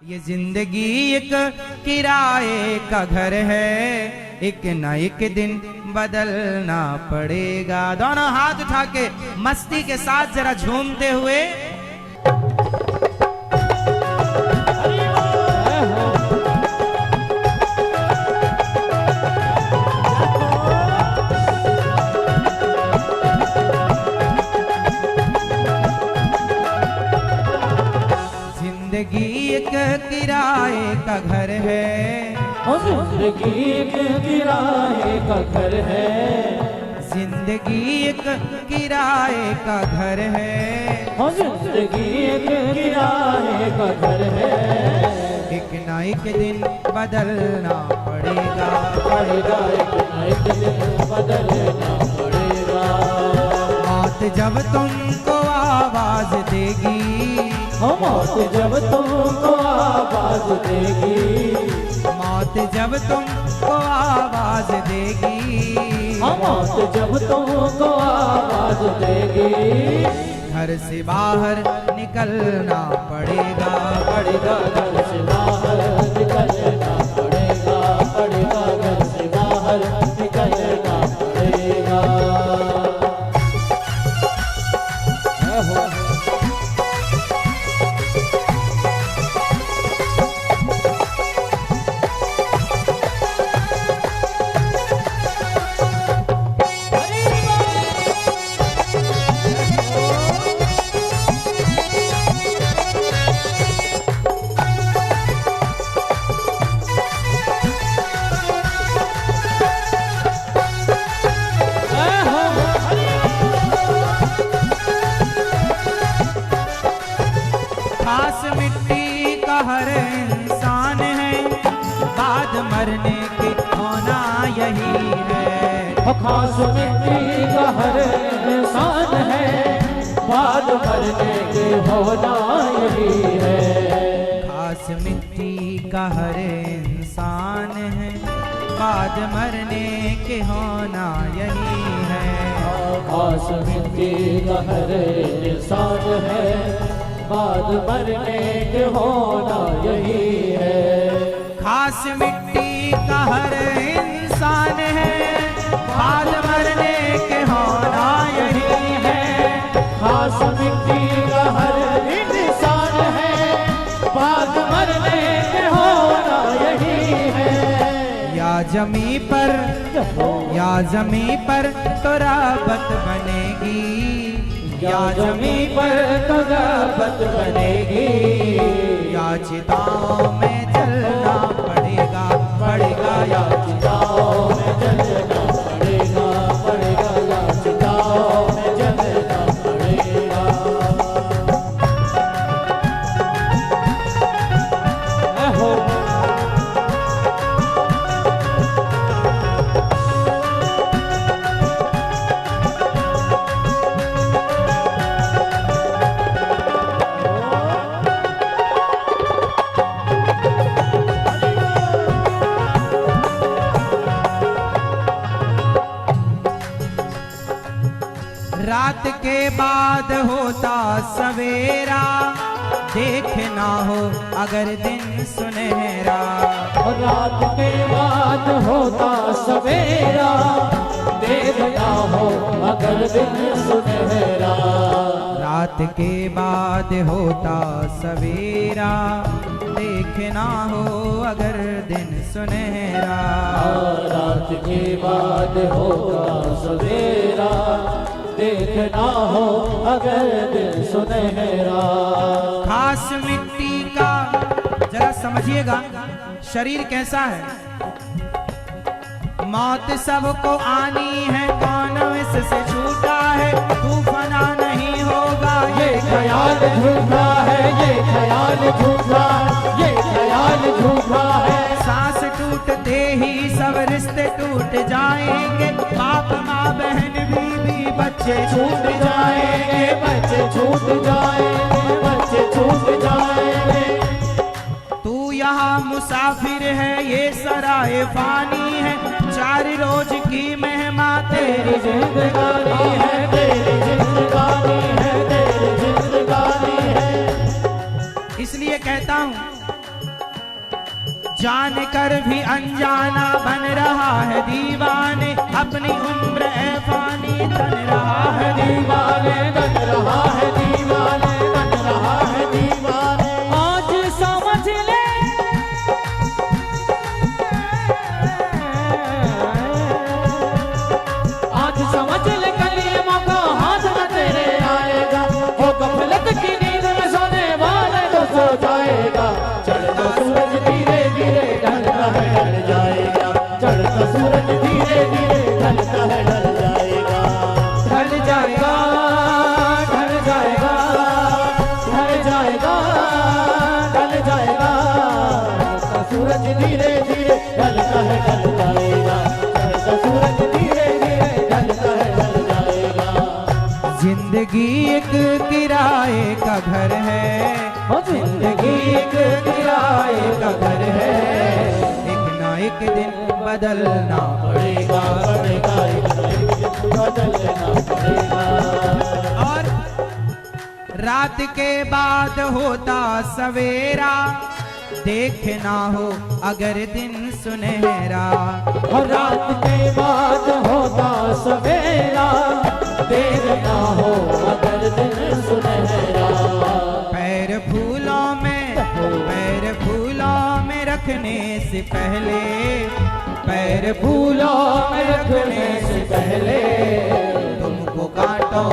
ये जिंदगी एक किराए का घर है, एक न एक दिन बदलना पड़ेगा। दोनों हाथ उठा के मस्ती के साथ जरा झूमते हुए जिंदगी एक किराए का घर है, जिंदगी एक किराए का घर है, जिंदगी एक किराए का घर है, जिंदगी एक किराए का घर है। एक न एक दिन बदलना पड़ेगा, पड़ेगा एक न एक दिन बदलना पड़ेगा। मौत जब तुमको आवाज देगी, मौत जब तुमको आवाज देगी, मौत जब तुमको आवाज देगी, मौत जब तुमको आवाज देगी। घर से बाहर निकलना पड़ेगा, पड़ेगा घर से बाहर निकलना पड़ेगा, पड़ेगा घर से बाहर निकलना पड़ेगा। खास मिट्टी का हर इंसान है, बाद मरने के होना यही है। खास मिट्टी का हर इंसान है, बाद मरने के होना यही है। खास मिट्टी का हर इंसान है, बाद मरने के होना यही है। खास मिट्टी का हर इंसान है, बाद मरने के होना यही है। खास मिट्टी का हर इंसान है, बाद मरने के होना यही है। खास मिट्टी का हर इंसान है, बाद मरने के होना यही है। या जमी पर, या जमी पर तो राबत बनेगी, या जमी पर तो राबत बनेगी। या चिताओं में जलना पड़ेगा, पड़ेगा या चिताओं में जलना पड़ेगा, पड़ेगा या चिताओं में जलना पड़ेगा। रात के बाद होता सवेरा, देखना हो अगर दिन सुनहरा। रात के बाद होता सवेरा, देखना हो अगर दिन सुनहरा। रात के बाद होता सवेरा, देखना हो अगर दिन सुनहरा। रात के बाद होता सवेरा, देखना हो अगर दिन सुनहरा। खास मिट्टी का जरा समझिएगा शरीर कैसा है। मौत सबको आनी है, कौन इससे छूटा है, तूफाना नहीं होगा ये ख्याल झूठा है, ये ख्याल झूठा, ये ख्याल झूठा है। सांस टूटते ही सब रिश्ते टूट जाएंगे, बाप माँ बहन बीवी बच्चे छूट जाएंगे, बच्चे छूट जाएंगे, बच्चे छूट जाएंगे। तू यहाँ मुसाफिर है, ये सराय फानी है, 4 रोज की मेहमान तेरी जिंदगानी है, तेरी जिंदगानी है, तेरी जिंदगानी है। इसलिए कहता हूँ जान कर भी अनजाना बन रहा है दीवाने, अपनी उम्र ए फानी तन रहा है दीवाने, तन रहा है दीवाने, तन रहा है दीवाने। आज समझ ले, आज समझ ले, कल ये मौका हाथ में तेरे आएगा। वो गफलत की नींद में सोने वाले तो सो जाएगा। चढ़ता सूरज धीरे धीरे ढलता है, ढल जाएगा। चढ़ता सूरज धीरे धीरे ढलता है, ढल जाएगा। ढल जाएगा, ढल जाएगा, ढल जाएगा, ढल जाएगा। चढ़ता सूरज धीरे धीरे ढलता है, ढल जाएगा। चढ़ता सूरज धीरे धीरे ढलता है, ढल जाएगा। जिंदगी एक किराए का घर है, जिंदगी एक किराए का घर है, एक ना एक दिन बदलना पड़ेगा, पड़ेगा, एक ना एक दिन बदलना पड़ेगा। और रात के बाद होता सवेरा, देखना हो अगर दिन सुनहरा। और रात के बाद होता सवेरा, देखना हो अगर दिन सुनहरा। पैर फूलों में रखने से पहले, पैर फूलों में रखने से पहले तुमको कांटों